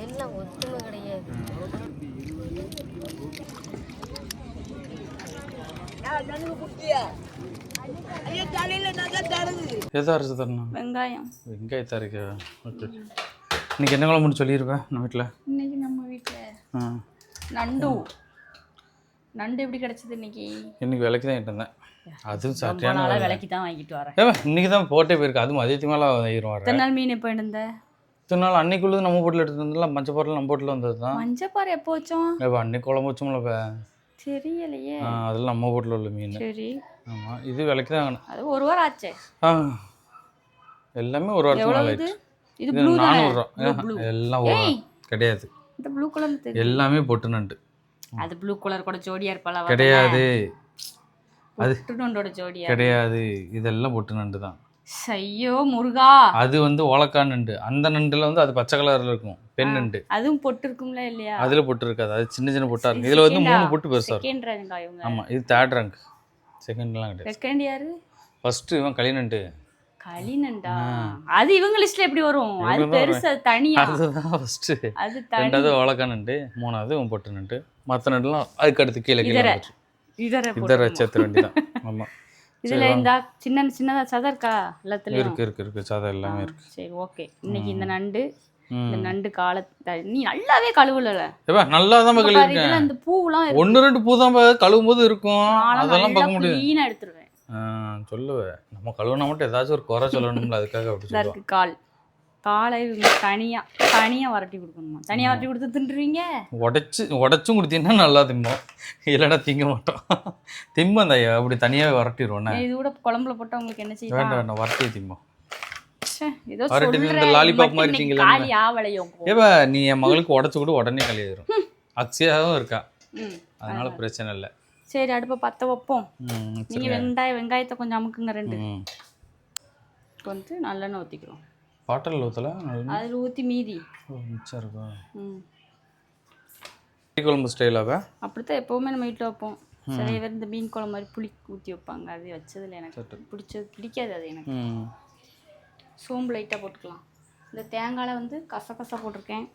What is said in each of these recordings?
எல்லாம் ஒத்துமை கிடையாது. எதா அரைச்சி தரணும்? வெங்காயத்தை அரைக்க. ஓகே. இன்னைக்கு என்ன குழம்புன்னு சொல்லிடுவேன் நம்ம வீட்டில். இன்னைக்கு நம்ம வீட்டில் நண்டு எப்படி கிடைச்சது இன்னைக்கு? இன்னைக்கு விலைக்கு தான் இருந்தேன். அதுவும் சரியான விலைக்கு தான் வாங்கிட்டு வரேன். இன்னைக்கு தான் போட்டே போயிருக்கு. அதுவும் மதியத்துக்கு மேலே ஆயிரும். இத்தனை நாள் மீன் எப்போ இருந்த? இத்தனை நாள் அன்னைக்குள்ளது நம்ம போட்டில் எடுத்துட்டு வந்ததுல மஞ்சப்பாறை நம்ம போட்டில் வந்தது தான். மஞ்சப்பாறை எப்போ வச்சோம்? அன்னைக்கு குழம்பு வச்சோம்ல. தெரியலையே. அதெல்லாம் நம்ம போட்டில் உள்ள மீன். சரி. ஆமாம், இது விலைக்கு தான். அது ஒரு வாரம் ஆச்சே. எல்லாமே ஒரு வாரத்துக்கு மேலே ஆயிடுச்சு. இது 400 ரூபா எல்லாம் கிடையாது. இந்த ப்ளூ கலர் எல்லாமே பொட்டு நண்டு. அது ப்ளூ கலர் கூட ஜோடியா இருப்பாளா? கிடையாது. அது பொட்டு நண்டோட ஜோடியா கிடையாது. இதெல்லாம் பொட்டு நண்டு தான். ஐயோ முருகா. அது ஓலக்கா நண்டு. அந்த நண்டுல அது பச்சை கலர்ல இருக்கும். பெண் நண்டு. அதுவும் பொட்டு இருக்கும்ல இல்லையா? அதுல பொட்டு இருக்காது. அது சின்ன சின்ன பொட்டா இருக்கு. இதுல 3 பொட்டு பெருசா இருக்கும். செகண்ட் ரேங்க் இவங்க. ஆமா, இது தேர்ட் ரேங்க். செகண்ட்லாம் கிடையாது. செகண்ட் யாரு? ஃபர்ஸ்ட் இவன் களிநண்டு. களிநண்டா? அது இவங்க லிஸ்ட்ல எப்படி வரும்? அது பெருசா தனியா. அதுதான் ஃபர்ஸ்ட். அது தனி. ரெண்டாவது ஓலக்கா நண்டு, மூணாவது இவன் பொட்டு நண்டு. மத்த நண்டுலாம் அதுக்கு அடுத்து கீழே வந்துச்சு. இதர சேர்த்து வேண்டியதான். ஆமா. இதுல இந்த சின்னதா சதை இருக்கா? எல்லாத்துலயும் இருக்கு சதை எல்லாமே இருக்கு. சரி, ஓகே. இன்னைக்கு இந்த நண்டு, இந்த நண்டு நீ நல்லாவே கழுவல. நல்லா தான் கழுவிருக்கேன். இந்த பூவெல்லாம் 1-2 பூ தான் கழுவும் போது இருக்கும். அதெல்லாம் பார்க்க முடியாது. க்ளீனா எடுத்துருவேன். சொல்லுவேன். நம்ம கழுவுனா மட்டும் ஏதாச்சும் ஒரு குறை சொல்லணும்ல, அதுக்காக அப்படி சொல்லுவேன். காலை தனியா வரட்டி கொடுக்கணுமா? தனியா வரட்டி கொடுத்து தின்றுவீங்க? உடைச்சும் கொடுத்தீங்கன்னா நல்லா திம்போம். இல்லைன்னா திங்க மாட்டோம். திம்பம் தயா அப்படி தனியாகவே வரட்டிடுவோம். இது கூட குழம்புல போட்டால் உங்களுக்கு என்ன செய்யும்? வேண்டாம், வரட்டி திம்போம். லாலிபாப் மாதிரி இருக்கீங்களா? நீ என் மகளுக்கு உடச்சு கூட உடனே கழியிடும். அக்ஷயாவும் இருக்கா, அதனால பிரச்சனை இல்லை. சரி, அடுப்பை பற்ற வைப்போம். நீங்க வெங்காயத்தை கொஞ்சம் அமுக்குங்க. 2 நல்லெண்ணெய் ஊற்றிக்கிறோம். பாட்டில் ஊற்றல, அதில் ஊற்றி மீதி மிச்சம் இருக்கா? குழம்பு ஸ்டைலாக அப்படித்தான் எப்போவுமே நம்ம வீட்டில் வைப்போம். நிறைய பேர் இந்த மீன் குழம்பு மாதிரி புளி ஊற்றி வைப்பாங்க. அது வச்சதில் எனக்கு பிடிக்காது. அது எனக்கு சோம்பு லைட்டாக போட்டுக்கலாம். இந்த தேங்காயில் கசகசா போட்டிருக்கேன்.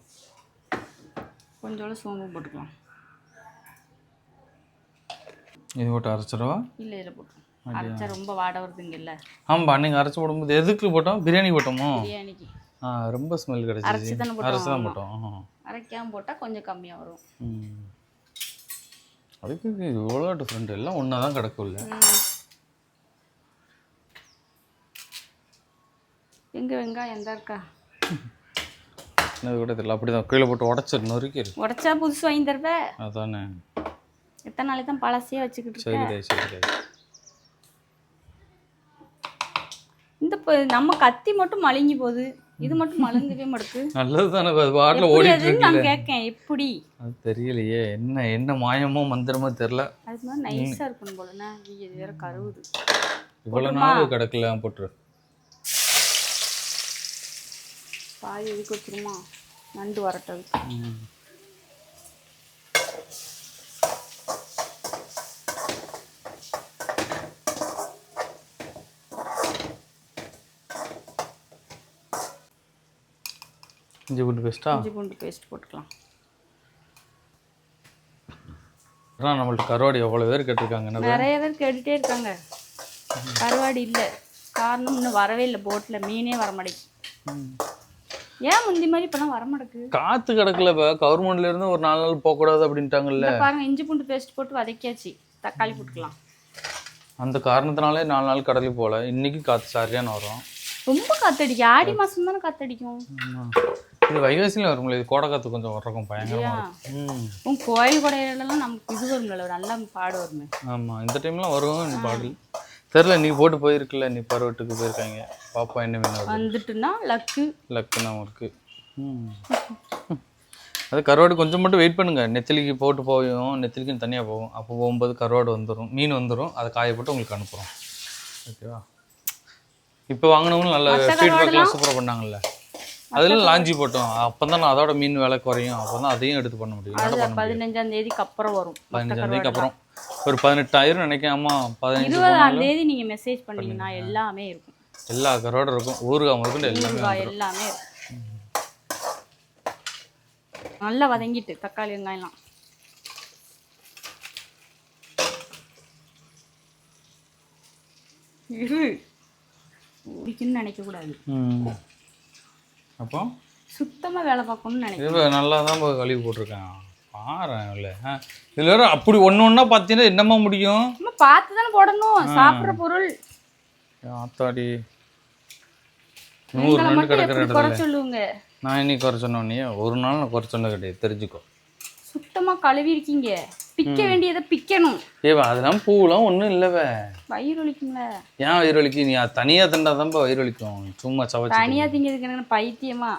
கொஞ்சோட சோம்பு போட்டுக்கலாம். இது போட்டு அரைச்சிடவா? இல்லை, இதில் போட்டுருவோம். அரைச்சா ரொம்ப வாடை வருதுங்கல்ல. ஆமாம், அன்றைக்கி அரைச்சி போடும்போது எதுக்கு போட்டோம்? பிரியாணி போட்டோமோ? பிரியாணிக்கு ரொம்ப ஸ்மெல் கிடைச்சி அரைச்சி தான் போட்டோம். அரைக்காமல் போட்டால் கொஞ்சம் கம்மியாக வரும். அதுக்கு இவ்வளோ டிஃப்ரெண்ட். எல்லாம் ஒன்றா தான் கிடக்கும்ல. எங்கே வெங்காயம் எந்த இருக்கா? அது கூட தெரியல. அப்படி தான் கீழே போட்டு உடச்சிரு, நொறுக்கி உடச்சா புதுசு வாங்கி தருவேன். அதானே. எத்தனை நாளைக்கு தான் பழசையே வச்சுக்கிட்டு சரி. இந்த நம்ம கத்தி மட்டும் மழுங்கி போகுது, இது மட்டும் மழுங்கவே மாட்டுது. நல்லது தானே, வாட்டில் ஓடிட்டு இருக்கு. நான் கேட்கேன் எப்படி? அது தெரியலையே, என்ன மாயமோ மந்திரமோ தெரியல. அது மாதிரி நைஸாக இருக்கணும் போலண்ணா. இது வேற கருவுது. இவ்வளோ நாள் கிடக்கல போட்டுரு. பாதி எதுக்கு வச்சிருமா? நண்டு வரட்டது. இஞ்சி பூண்டு பேஸ்ட் போட்டுக்கலாம். நம்மள்ட்ட கருவாடி எவ்வளோ பேர் கேட்டிருக்காங்க. நிறைய பேர் கேட்டுகிட்டே இருக்காங்க. கருவாடி இல்லை, காரணம் இன்னும் வரவே இல்லை. போட்டில் மீனே வர மாட்டேங்குது. ஏன் முந்தி மாதிரி இப்பெல்லாம் வர மாட்டேங்குது? காற்று கிடக்கல. இப்போ கவர்மெண்ட்ல இருந்து ஒரு 4 நாள் போகக்கூடாது அப்படின்ட்டாங்கல்ல. பாருங்க, இஞ்சி பூண்டு பேஸ்ட் போட்டு வதக்கியாச்சு. தக்காளி போட்டுக்கலாம். அந்த காரணத்தினாலே 4 நாள் கடலுக்கு போகல. இன்னைக்கு காற்று சரியான வரும். ரொம்ப காத்தடிக்கும். ஆடி மாதம் தானே காத்தடிக்கும். இது வைகாசியில் வரும்ல. இது கோடை காற்று கொஞ்சம் வர்றக்கும் பயங்கரமாக. கோயில் கொடையிலலாம் நமக்கு இது வரும்ல, நல்லா பாடு வருமே. ஆமாம், இந்த டைம்லாம் வரும் பாடல். தெரில, நீ போட்டு போயிருக்குல்ல, நீ பருவட்டுக்கு போயிருக்காங்க. பாப்பா என்ன மீன் வந்துட்டுன்னா லக்குன்னா இருக்கு. அது கருவாடு கொஞ்சம் மட்டும் வெயிட் பண்ணுங்க. நெத்திலிக்கு போட்டு போயும், நெத்திலிக்கு தனியாக போகும். அப்போ போகும்போது கருவாடு வந்துடும், மீன் வந்துடும். அதை காய போட்டு உங்களுக்கு அனுப்புகிறோம். ஓகேவா? இப்போ வாங்கினவங்களும் நல்ல ஃபீட்பேக்லாம் சூப்பராக பண்ணாங்கல்ல. அதெல்லாம் லாஞ்சி போட்டோம் அப்பதான் அதோட மீன் விலை குறையும் அப்பதான் அதையும் எடுத்து பண்ண முடியும். அது 15ஆம் தேதிக்கு அப்புறம் வரும். 15ஆம் தேதிக்கு அப்புறம் ஒரு 18,000 நினைக்கிறேன். ஆமா 20ஆம் தேதி நீங்க மெசேஜ் பண்ணீங்கன்னா எல்லாமே இருக்கும். எல்லா கரோட இருக்கும். ஊறுகாய் முதல்ல எல்லாமே எல்லாமே இருக்கும். நல்லா வதங்கிட்டு தக்காளி வெங்காயம்லாம் இருக்குன்னு நினைக்க கூடாது. அப்போ சுத்தமா வேலை பார்க்கணும்னு நினைக்கிறேன். நல்லா தான் கழுவி போட்டிருக்கேன் பாரு. இல்லை இதுல வேற அப்படி ஒண்ணா பார்த்தீங்கன்னா என்னமா முடியும்? பார்த்து தானே போடணும். சாப்பிட்ற பொருள் ஆத்தாடி 100 நண்டு கிடக்குற இடத்துல சொல்லுங்க. நான் இன்னைக்கு குறை சொன்னோன்னே ஒரு நாள் நான் குறை சொன்ன கிடையாது, தெரிஞ்சுக்கோ. சுத்தமா கழுவி இருக்கீங்க. பிக்க வேண்டியதை பிக்கணும். அதெல்லாம் பூவெல்லாம் ஒன்றும் இல்லவே. வயிறு வலிக்கும்ல. ஏன் வயிறு வலிக்கு? நீ தனியா திண்டாதான்ப்பா வயிறு வலிக்கும். சும்மா சவச்சு தனியா திங்கிறதுக்கு என்ன பைத்தியமா?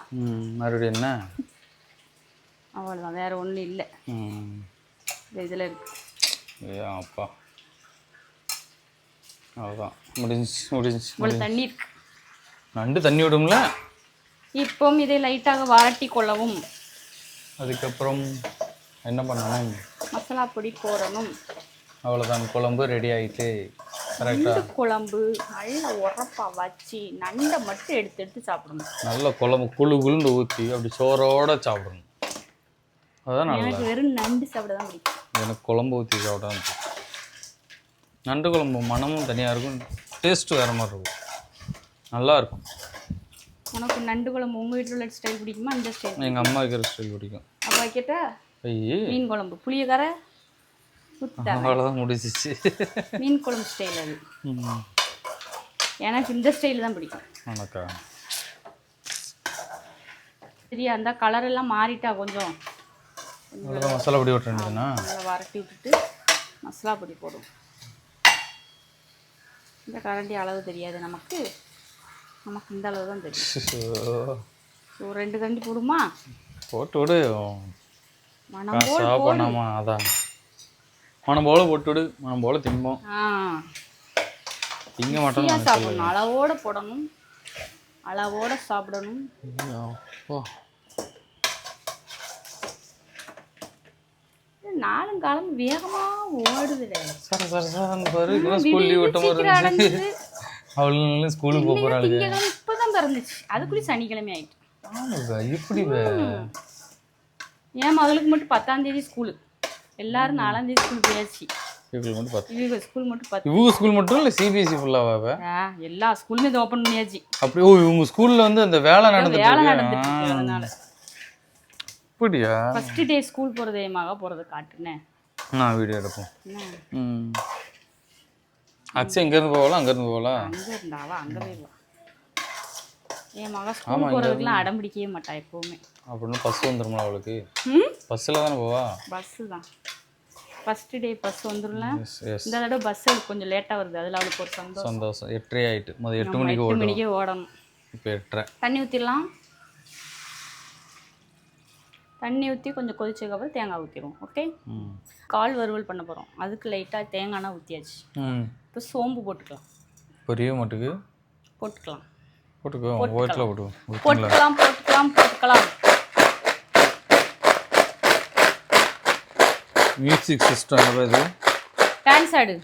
மறுபடியும் என்ன? அவ்வளோதான், வேற ஒன்றும் இல்லை. இதில் இருக்கு. அப்பா அவ்வளோதான், முடிஞ்சு. இவ்வளோ தண்ணி இருக்கு. நண்டு தண்ணி விடும்ல. இப்போவும் இதை லைட்டாக வறட்டி கொள்ளவும். அதுக்கப்புறம் என்ன பண்ணணும்? மசாலா பொடி போடணும். அவ்வளோதான், குழம்பு ரெடி ஆகிட்டு. கரெக்டாக குழம்பு நல்ல உரப்பா வச்சு நண்டை மட்டும் எடுத்து சாப்பிடணும். நல்ல குழம்பு குழுன்னு ஊற்றி அப்படி சோறோட சாப்பிடணும். அதான் எனக்கு வெறும் நண்டு சாப்பிட தான் பிடிக்கும். எனக்கு குழம்பு ஊற்றி சாப்பிட தான் பிடிக்கும். நண்டு குழம்பு மனமும் தனியாக இருக்கும், டேஸ்ட்டு வேறு மாதிரி இருக்கும், நல்லா இருக்கும். உனக்கு நண்டு குழம்பு உங்கள் வீட்டில் உள்ள ஸ்டைல் பிடிக்குமா இந்த ஸ்டைல்? எங்கள் அம்மா வைக்கிற ஸ்டைல் பிடிக்கும். அப்போ வைக்கட்டா? மீன் குழம்பு புளியக்கரை அவ்வளோதான், முடிச்சிச்சு. மீன் குழம்பு ஸ்டைல் அது. எனக்கு இந்த ஸ்டைல் தான் பிடிக்கும். வணக்கா. சரியா, அந்த கலர் எல்லாம் மாறிட்டா கொஞ்சம் மசாலா பொடி விட்டுருந்துச்சுன்னா நல்லா வறட்டி விட்டுட்டு மசாலா பொடி போடும். இந்த கரண்டி அளவு தெரியாது நமக்கு இந்த அளவு தான் தெரியும். ஸோ 2 கரண்டி போடுமா? போட்டு விடு. மனம் பண்ணாமா? அதான் மனம் போல போட்டு விடு. மனம் போல திம்போம். திங்க மாட்டோம். சாப்பிடணும், அளவோட போடணும், அளவோட சாப்பிடணும். நாளும் காலம் வேகமா ஓடுதுல. அவளும் ஸ்கூலுக்கு போக போறாங்க. இப்பதான் பிறந்துச்சு, அதுக்குள்ளே சனிக்கிழமை ஆயிட்டு. எப்படி? ஏன் மகளுக்கு மட்டும் 10ஆம் தேதி ஸ்கூலு, எல்லாரும் 4ஆம் தேதி ஸ்கூல் போயாச்சு. ஸ்கூல் மட்டும் இல்ல சிபிஎஸ்சி ஃபுல்லாவா? எல்லா ஸ்கூலுமே இதை ஓபன் பண்ணியாச்சு. அப்படி இவங்க ஸ்கூல்ல வந்து அந்த வேலை நடந்துட்டு அதனால அப்படியா? ஃபர்ஸ்ட் டே ஸ்கூல் போறதே மகா போறது காட்டுனேன் நான் வீடியோ எடுப்போம். அக்ஷய் எங்க இருந்து போகலாம்? அங்க இருந்து போகலாம். அங்க இருந்தாவா? அங்க போயிடுவா. என் மகா ஸ்கூல் போறதுக்குலாம் அடம் பிடிக்கவே மாட்டா எப்பவுமே. அப்படின்னு பஸ் வந்துருமா அவளுக்கு? பஸ்ல தானே போவா? பஸ் தான். ஃபர்ஸ்ட் டே பஸ் வந்துரும்ல. இந்த தடவை பஸ் கொஞ்சம் லேட்டா வருது, அதுல அவளுக்கு ஒரு சந்தோஷம். 8:30 ஆயிட்டு. 8 மணிக்கு 8 மணிக்கே ஓடணும். இப்போ 8:30. தண்ணி ஊற்றிடலாம். தண்ணி ஊற்றி கொஞ்சம் கொதிச்சதுக்கப்புறம் தேங்காய் ஊற்றிடுவோம். ஓகே. கால் வறுவல் பண்ண போகிறோம், அதுக்கு லைட்டாக தேங்காய்னா ஊற்றியாச்சு. இப்போ சோம்பு போட்டுக்கலாம். பொரிய மாட்டுக்கு போட்டுக்கலாம். போட்டுக்கலாம். மியூசிக் சிஸ்டம் என்ன இது? டான்ஸ் ஆடு.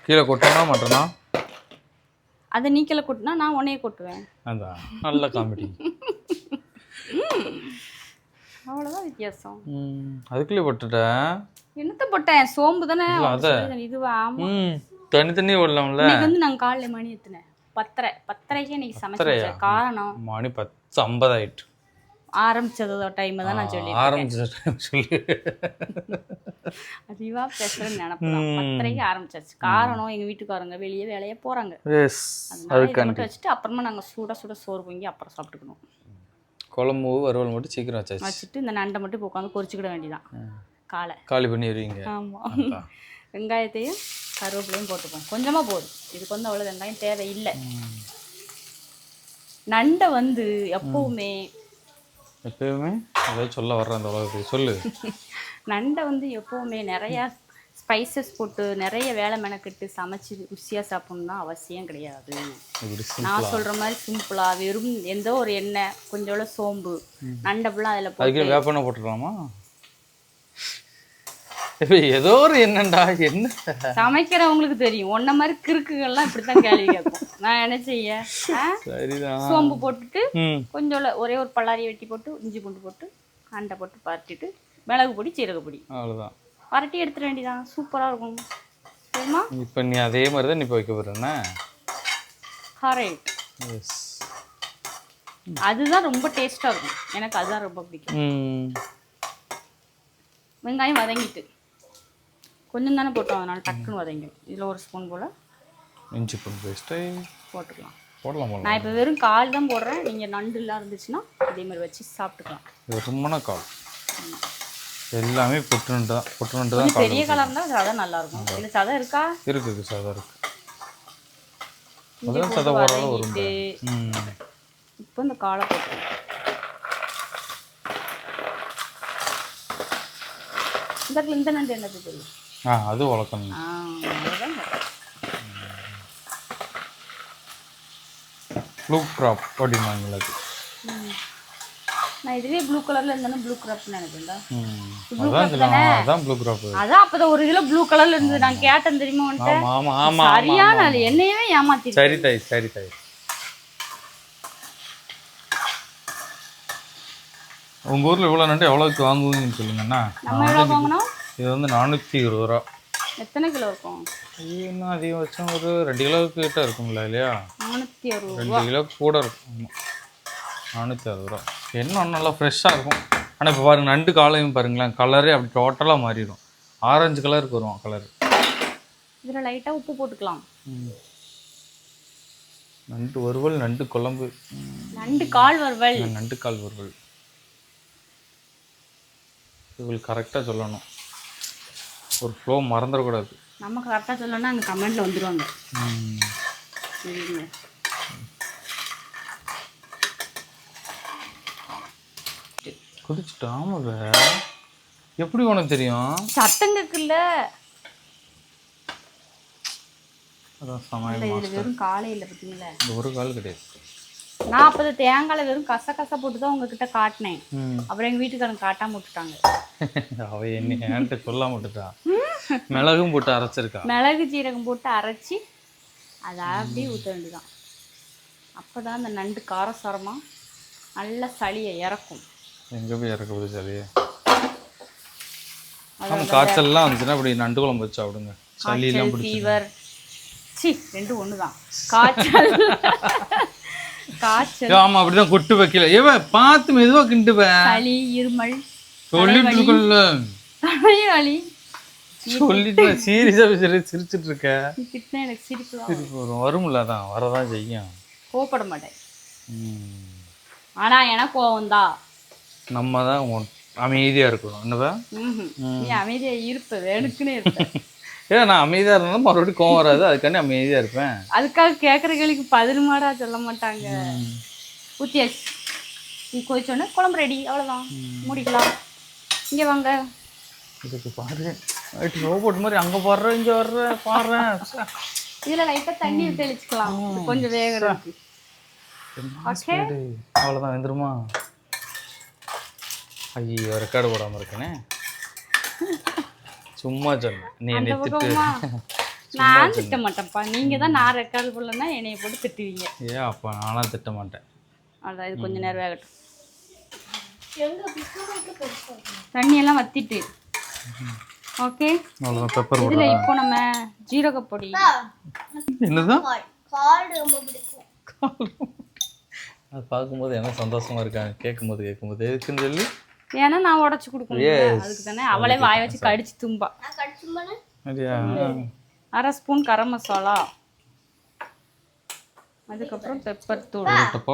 கீழே கொட்டனா மாட்டனா? அதை நீ கீழே கொட்டினா நான் உன்னையே கொட்டுவேன். அதான் நல்ல காமெடி. அவ்வளோதான் வித்தியாசம். அதுக்குள்ளே போட்டுட்டேன். என்னத்த போட்டேன்? சோம்பு தானே. இதுவா? ஆமாம், தனி ஓடலாம்ல. இன்னைக்கு வந்து நாங்கள் காலையில் மணி எத்தனை? 10:30க்கே இன்னைக்கு சமைச்சேன். காரணம் மணி 10:50 ஆயிட்டு. ஆரம்பிச்சதோ டைம் தான் நான் சொல்லி ஆரம்பிச்ச டைம் சொல்லி அதிகமாக பேசுகிறேன்னு நினைப்பேன். 10:30க்கு ஆரம்பிச்சாச்சு. காரணம் எங்கள் வீட்டுக்காரங்க வெளியே வேலையை போகிறாங்க. அதனால மட்டும் வச்சுட்டு அப்புறமா நாங்கள் சுட சோறு பொங்கி அப்புறம் சாப்பிட்டுக்கணும். குழம்பு வறுவல் மட்டும் சீக்கிரம் வச்சுட்டு இந்த நண்டை மட்டும் இப்போ உட்காந்து பொரிச்சுக்கிட வேண்டியதான். காலி பண்ணிடுவீங்க. ஆமாம். வெங்காயத்தையும் கருவேப்பிலையும் போட்டுப்போம். கொஞ்சமாக போதும், இதுக்கு வந்து அவ்வளோ வெங்காயம் தேவையில்லை. நண்டை வந்து எப்பவுமே ஏதாவது சொல்ல வர்ற அந்த உலகத்துக்கு சொல்லு. நண்டை வந்து எப்பவுமே நிறையா ஸ்பைசஸ் போட்டு நிறைய வேலை மெனக்கெட்டு சமைச்சு ருசியாக சாப்பிடணும்னா அவசியம் கிடையாது. நான் சொல்கிற மாதிரி சிம்பிளாக வெறும் எந்த ஒரு எண்ணெய் கொஞ்சோட சோம்பு நண்டப்பெல்லாம் அதில் போட்டு வேப்பெண்ணெய் போட்டுக்கலாமா? ஏதோ ஒரு என்னண்டா என்ன சமைக்கிறவங்களுக்கு தெரியும். ஒன்ன மாதிரி கிறுக்குகள்லாம் இப்படித்தான் கேள்வி கேட்போம். நான் என்ன செய்ய, சோம்பு போட்டுட்டு கொஞ்சம் ஒரே ஒரு பல்லாரி வெட்டி போட்டு இஞ்சி பூண்டு போட்டு அண்டை போட்டு பரட்டிட்டு மிளகு பொடி சீரக பொடி அவ்வளோதான் பரட்டி எடுத்துட வேண்டியதான். சூப்பராக இருக்கும் சரிம்மா. இப்போ நீ அதே மாதிரி தான் நீ இப்போ வைக்க போகிறேன்னா கரெக்ட். அதுதான் ரொம்ப டேஸ்ட்டாக இருக்கும். எனக்கு அதுதான் ரொம்ப பிடிக்கும். வெங்காயம் வதங்கிட்டு கொஞ்சம் தானே போட்டோம், அதனால டக்குன்னு வதங்கிடும். இதில் ஒரு ஸ்பூன் போல் இஞ்சி பூண்டு பேஸ்ட்டு போட்டுக்கலாம். போடலாம். நான் இப்போ வெறும் கால் தான் போடுறேன். நீங்கள் நண்டுலாம் இருந்துச்சுன்னா அதே மாதிரி வச்சு சாப்பிட்டுக்கலாம். வெறுமன கால் எல்லாமே பொட்டுனண்டு தான். பெரிய கலர் இருந்தால் சதை நல்லாயிருக்கும். இல்லை சதை இருக்கா? இருக்குது சதை இருக்கு. முதல்ல சதை போடுறது வரும். இப்போ இந்த காலை போட்டு இந்த நண்டு என்னது தெரியும்? அது வளர்க்கணும். ப்ளூ கிராப் அப்படின்னாங்களா? நான் இதுவே ப்ளூ கலர்ல இருந்தாலும் ப்ளூ கிராப்னு நினைக்கிறேன்டா. அதான் ப்ளூ கிராப். அதான் அப்பதான் ஒரு கிலோ ப்ளூ கலர்ல இருந்தது. நான் கேட்டேன் தெரியுமா உன்கிட்ட? ஆமா ஆமா சரியான அது என்னையவே ஏமாத்தி. சரி தாய். உங்க ஊர்ல இவ்வளவு நண்டு எவ்வளவுக்கு வாங்குவீங்கன்னு சொல்லுங்கண்ணா. நம்ம எவ்வளவு வாங்கணும்? இது வந்து 420 ரூபா. எத்தனை கிலோ இருக்கும்? இன்னும் அதிகபட்சம் ஒரு 2 கிலோவுக்கு கிட்ட இருக்கும்ல இல்லையா? 460 2 கிலோ கூட இருக்கும். 460 ரூபா. என்ன நல்லா ஃப்ரெஷ்ஷாக இருக்கும். ஆனால் இப்போ பாருங்க நண்டு காலையும் பாருங்களேன், கலரே அப்படி டோட்டலாக மாறிடும். ஆரஞ்சு கலருக்கு வருவோம் கலர். இதில் லைட்டாக உப்பு போட்டுக்கலாம். நண்டு வறுவல், நண்டு குழம்பு, நண்டு கால் வறுவல். இவங்களுக்கு கரெக்டாக சொல்லணும். ஒரு ஃப்ளோ மறந்துடக்கூடாது. நம்ம கரெக்டாக சொல்லணும்னா அங்கே கமெண்ட்டில் வந்துடுவாங்க. சரிங்க. குதிச்சுட்டு ஆமாங்க. எப்படி உனக்கு தெரியும்? சட்டங்கக்குள்ள அதான் சமையல் மாஸ்டர். வெறும் காலையில் பார்த்தீங்களா? இந்த ஒரு கால் கிடையாது. நான் அப்போ தேங்காயில் வெறும் கச போட்டு தான் உங்ககிட்ட காட்டினேன். அப்புறம் எங்கள் வீட்டுக்காரங்க காட்டாம விட்டுட்டாங்க. அவ என்ன என்கிட்ட சொல்லாம விட்டுட்டா. மிளகும் போட்டு அரைச்சிருக்கா. மிளகு சீரகம் போட்டு அரைச்சி அதை அப்படியே ஊற்ற வேண்டியதான். அப்போ தான் அந்த நண்டு காரசாரமாக நல்ல சளியை இறக்கும். எங்கே போய் இறக்குது சளியை? காய்ச்சல்லாம் வந்துச்சுன்னா அப்படி நண்டு குழம்பு வச்சு சாப்பிடுங்க. சளியெல்லாம் ஃபீவர் ரெண்டு ஒன்று தான். காய்ச்சல் ஆமா அப்படிதான் கொட்டு வைக்கல. ஏவ பார்த்து மெதுவா கிண்டுவேன். சளி இருமல் தலைவலி சொல்லிட்டு சீரியஸா சிரிச்சிட்டு இருக்க. எனக்கு சிரிப்பு வரும்ல. அதான் வரதான் செய்யும். கோவப்பட மாட்டேன். ஆனா எனக்கு கோவம் தான். நம்ம தான் அமைதியா இருக்கணும். என்னவா நீ அமைதியா இருப்ப வேணுக்குன்னு இருப்ப. ஏன் நான் அமைதியா இருந்தாலும் மறுபடியும் கோவம் வராது. அதுக்காண்டி அமைதியா இருப்பேன். அதுக்காக கேட்குற கேள்விக்கு பதில் மாடா சொல்ல மாட்டாங்க. ஊத்தியாச்சு. நீ கொதிச்சோன்னே குழம்பு ரெடி. அவ்வளோதான், முடிக்கலாம். இங்கே வாங்க. இதுக்கு பாரு ரோபோட் மாதிரி அங்கே பாடுறேன் இங்கே வர்றேன் பாடுறேன். இதில் லைட்டாக தண்ணி தெளிச்சுக்கலாம் கொஞ்சம் வேகிறதுக்கு. ஓகே அவ்வளோதான் வெந்துருமா? ஐயோ ரெக்கார்டு போடாமல் இருக்கேனே. சும்மா சொன்னேன். நீ என்னை திட்டு. நான் திட்ட மாட்டேன்ப்பா. நீங்கள் தான் நான் ரெக்கார்டு போடலன்னா என்னைய போட்டு திட்டுவீங்க. ஏன் அப்பா நானும் திட்ட மாட்டேன். அதான் இது கொஞ்சம் நேரம் வேகட்டும். தண்ணியெல்லாம் வத்திட்டு ஓகே. அவ்வளோதான் பெப்பர் இதில் இப்போ நம்ம ஜீரகப்பொடி. என்னதான் அது பார்க்கும்போது என்ன சந்தோஷமா இருக்காங்க. கேட்கும்போது எதுக்குன்னு சொல்லி. ஏன்னா நான் உடச்சி கொடுக்கணும். அதுக்கு தானே அவளே வாய வச்சு கடிச்சு தும்பா. அரை ஸ்பூன் கரம் மசாலா, அதுக்கப்புறம் பெப்பர் தூள்.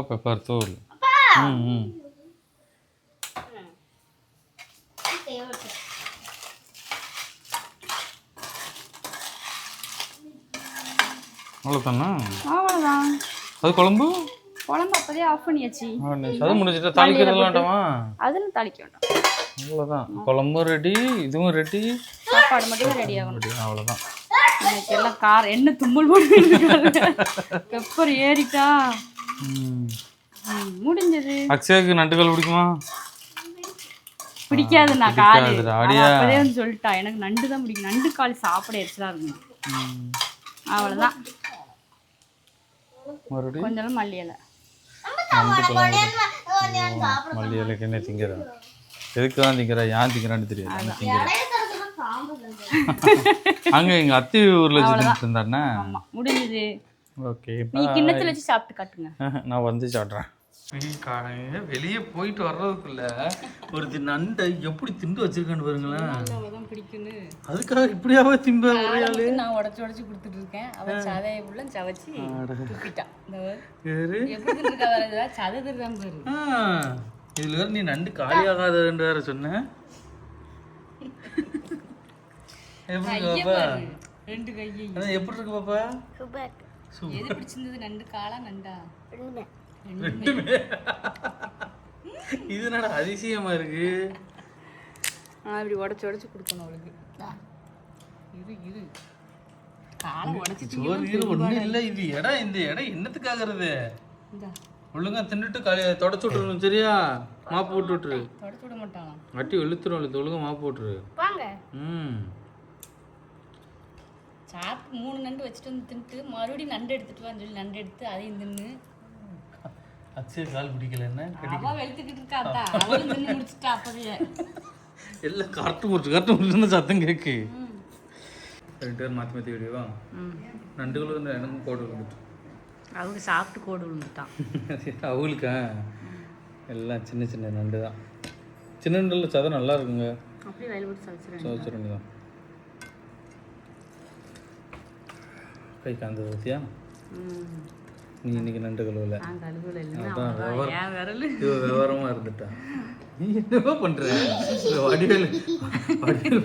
பெப்பர் தூள். அவ்வளோதான். அது குழம்பு அப்போதே ஆஃப் பண்ணியாச்சு. அது முடிஞ்சிட்டா தாளிக்கிறதுலாம் வேண்டாமா? அதெல்லாம் தாளிக்க வேண்டாம். அவ்வளோதான். குழம்பும் ரெடி, இதுவும் ரெடி, சாப்பாடு மட்டும் ரெடி ஆகணும். ரெடி. அவ்வளோதான். எனக்கு எல்லாம் காரம் என்ன தும்மல் போட்டு பெப்பர் ஏறிட்டா முடிஞ்சது. அக்ஷயாவுக்கு நண்டுகள் பிடிக்குமா? பிடிக்காது. நான் காலு அப்பதே வந்து சொல்லிட்டா எனக்கு நண்டு தான் பிடிக்கும். நண்டு கால் சாப்பிட எரிச்சலா இருக்கும். அவ்வளோதான். மறுபடியும் கொஞ்சம் மல்லி இலை. மல்லி இலைக்கு என்ன திங்கிறேன்? எதுக்கு தான் திங்கிறேன், ஏன் திங்கிறான்னு தெரியாது. திங்கிறேன் அங்கே எங்கள் அத்தி ஊரில் வச்சுட்டு இருந்தாருண்ணே. ஆமாம் முடிஞ்சது. ஓகே, நீ கிண்ணத்தில் வச்சு சாப்பிட்டு காட்டுங்க. நான் வந்து சாப்பிட்றேன். வெளியே போயிட்டு வர்றதுக்குள்ள ஒரு நண்டை எப்படி திண்டு வச்சிருக்கான்னு பாருங்களேன். பிடிக்குன்னு அதுக்காக இப்படியாவே திம்ப ஒரே நான் உடச்சு உடச்சு கொடுத்துட்டு இருக்கேன். அவன் சதையை உள்ள சவச்சு துப்பிட்டான். சதை திருதான் பாரு. இதுல வேற நீ நண்டு காலியாகாதுன்னு வேற சொன்ன. எப்படி பாப்பா? ரெண்டு கையை எப்படி இருக்கு பாப்பா? எது பிடிச்சிருந்தது, நண்டு காலா நண்டா? இது என்னடா அதிசயமா இருக்கு. இப்படி உடச்சு உடச்சு கொடுக்கணும் அவளுக்கு. இரு இரு காலை உடச்சு ஒன்றும் இல்லை. இது இடம், இந்த இடம் என்னத்துக்காகிறது? ஒழுங்கா தின்னுட்டு தொடச்சு விட்டுருணும். சரியா? மாப்பு போட்டு விட்டுரு. தொடச்சு விட மாட்டான், வட்டி வெளுத்துரும். ஒழுங்கா மாப்பு போட்டுரு. சாப்பிட்டு 3 நண்டு வச்சுட்டு வந்து தின்ட்டு மறுபடியும் நண்டு எடுத்துட்டு வான்னு சொல்லி நண்டு எடுத்து அதையும் தின்னு. அச்சே கால் பிடிக்கல. என்ன அவ வெளுத்துக்கிட்டு இருக்காத்தா, அவளும் தின்னு முடிச்சுட்டா. அப்பவே எல்லாம் கரெக்டு முடிச்சு சத்தம் கேட்கு. 2 பேர் மாற்றி மாற்றி விடுவா. நண்டுகளும் எனக்கும் கோடு விழுந்துட்டு, அவங்க சாப்பிட்டு கோடு விழுந்துட்டான். அவங்களுக்கா எல்லாம் சின்ன சின்ன நண்டு தான். சின்ன நண்டில் சதம் நல்லா இருக்குங்க. அப்படியே வயல் போட்டு சவச்சிருங்க தான். கை காந்தது பற்றியா? நீ இன்னைக்கு நண்டு கழுவல. அதான் விவரமாக இருந்துட்டான். நீ என்னவோ பண்ற? வடிவேல்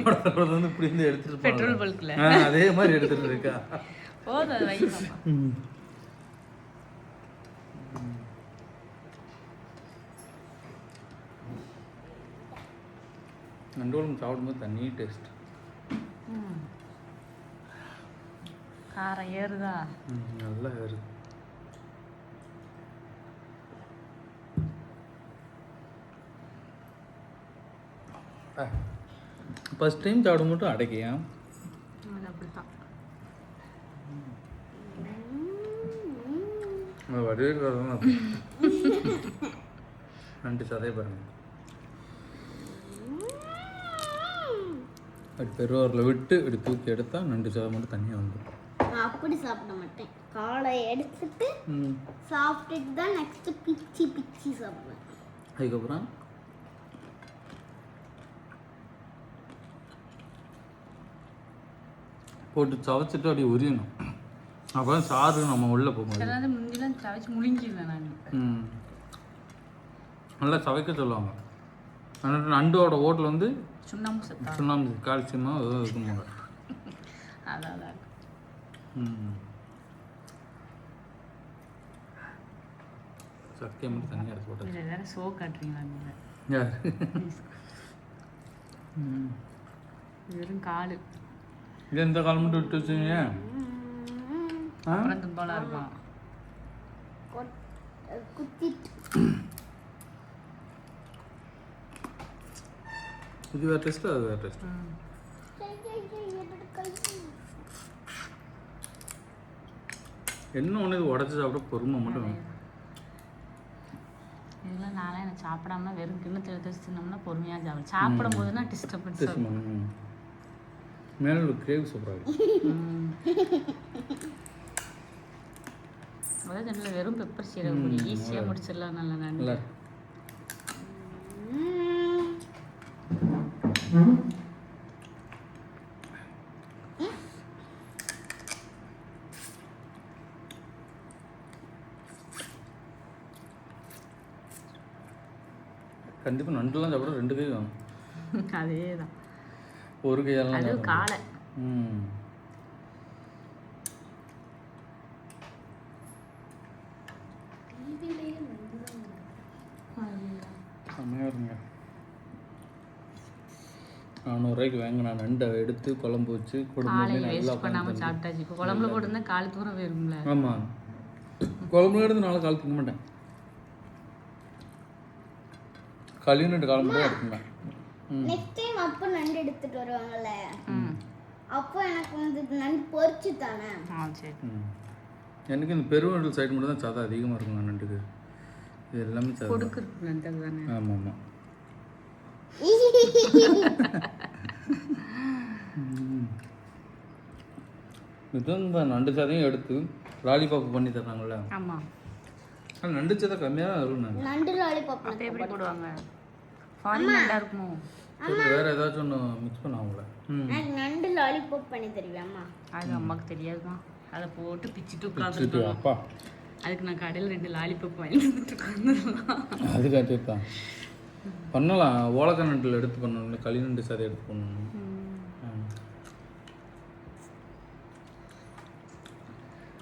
படத்துல வந்து இப்படி இருந்து எடுத்துட்டு பெட்ரோல் பல்க்ல அதே மாதிரி எடுத்துட்டு இருக்கா. நண்டோலம் சாப்பிடும்போது தண்ணி டேஸ்ட். காரம் ஏறுதா? நல்லா ஏறுது. ஃபர்ஸ்ட் டைம் சாப்பிட மட்டும் அடைக்கியா? அப்படித்தான். நண்டு சதை பாருங்க. அப்படி பெருவாரில் விட்டு இப்படி தூக்கி எடுத்தா நண்டு சதை மட்டும் தனியாக வந்துடும். அப்படி சாப்பிட மாட்டேன். காலை எடுத்துட்டு சாப்பிட்டுட்டு தான் நெக்ஸ்ட் பிச்சி பிச்சி சாப்பிடுவேன். அதுக்கப்புறம் போட்டு சவைச்சிட்டு அப்படியே உரியணும். அப்போ தான் சாறு நம்ம உள்ளே போகும்போது முந்திலாம் சவைச்சு முழுங்கிடுவேன் நான். நல்லா சவைக்க சொல்லுவாங்க. நண்டோட ஓட்டில் வந்து சுண்ணாம்பு கால்சியமாக இருக்குமாங்க. அதான் சத்தியம் மட்டும் தனியாக எடுத்து போட்டு வேற ஷோ காட்டுறீங்களா? யார்? வெறும் காலு. இது எந்த கால் மட்டும் விட்டு வச்சுங்க. அப்புறம் தும்பாலா இருக்கும். இது வேறு டெஸ்ட்டு, அது வேறு டெஸ்ட்டு. என்ன ஒன்று இது உடச்சி சாப்பிட பொறுமை மட்டும் வேணும். இதெல்லாம் நானே எனக்கு சாப்பிடாம வெறும் கிண்ணத்தில் எடுத்து வச்சுருந்தோம்னா பொறுமையாக சாப்பிடும். சாப்பிடும் போதுனா டிஸ்டர்பன்ஸ். மேலே ஒரு கிரேவி சூப்பராக அதாவது வெறும் பெப்பர் சீரகம் ஈஸியாக முடிச்சிடலாம். நல்லா நல்லா கண்டிப்பாக நண்டுலாம் சாப்பிட 2 கை வேணும். அதே தான். ஒரு கையெல்லாம் அது காலை. செம்மையாக இருங்க. 400 வாங்கினா நண்டை எடுத்து குழம்பு வச்சு குடும்பமே நல்லா பண்ணாமல் சாப்பிட்டாச்சு இப்போ குழம்புல போட்டுருந்தா காலு தூரம் வரும்ல. ஆமாம், குழம்புல எடுத்து நாளை கால் திங்க மாட்டேன். கழிவுட்டு குழம்பு தான் எடுத்துப்பேன். நெக்ஸ்ட் டைம் அப்போ நண்டு எடுத்துட்டு வருவாங்கல்ல, அப்போ எனக்கு வந்து நண்டு பொரிச்சு தானே. சரி. எனக்கு இந்த பெருவண்டல் சைடு மட்டும் தான் சதை அதிகமாக இருக்கும் நண்டுக்கு. இது எல்லாமே சதை கொடுக்குறது நண்டு தானே. ஆமாம் ஆமாம். இதுவும் நண்டு சதையும் எடுத்து லாலிபாப் பண்ணி தர்றாங்கல்ல. ஆமாம், ஆனால் நண்டு சதை கம்மியாக தான் வரும். நண்டு லாலிபாப் அப்போ எப்படி போடுவாங்க? ஃபாரின் நண்டா இருக்குமோ? வேற ஏதாச்சும் ஒன்று மிக்ஸ் பண்ணுவாங்களே. எனக்கு நண்டு லாலிபாப் பண்ணி தருவியாம்மா? அது அம்மாவுக்கு தெரியாதுமா. அதை போட்டு பிச்சுட்டு உட்காந்துட்டு அப்பா அதுக்கு நான் கடையில் 2 லாலிபாப் வாங்கிட்டு உட்காந்துடலாம். அதுக்காக தான் பண்ணலாம். ஓலக்க நண்டில் எடுத்து பண்ணணும், களி நண்டு சதை எடுத்து பண்ணணும்.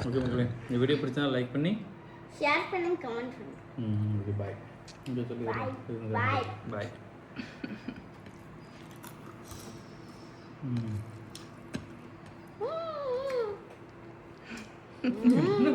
ஓகே மக்களே, இந்த வீடியோ பிடிச்சா லைக் பண்ணி ஷேர் பண்ணி கமெண்ட் பண்ணுங்க. Okay bye. இங்கே சொல்லி பாய் பாய். என்ன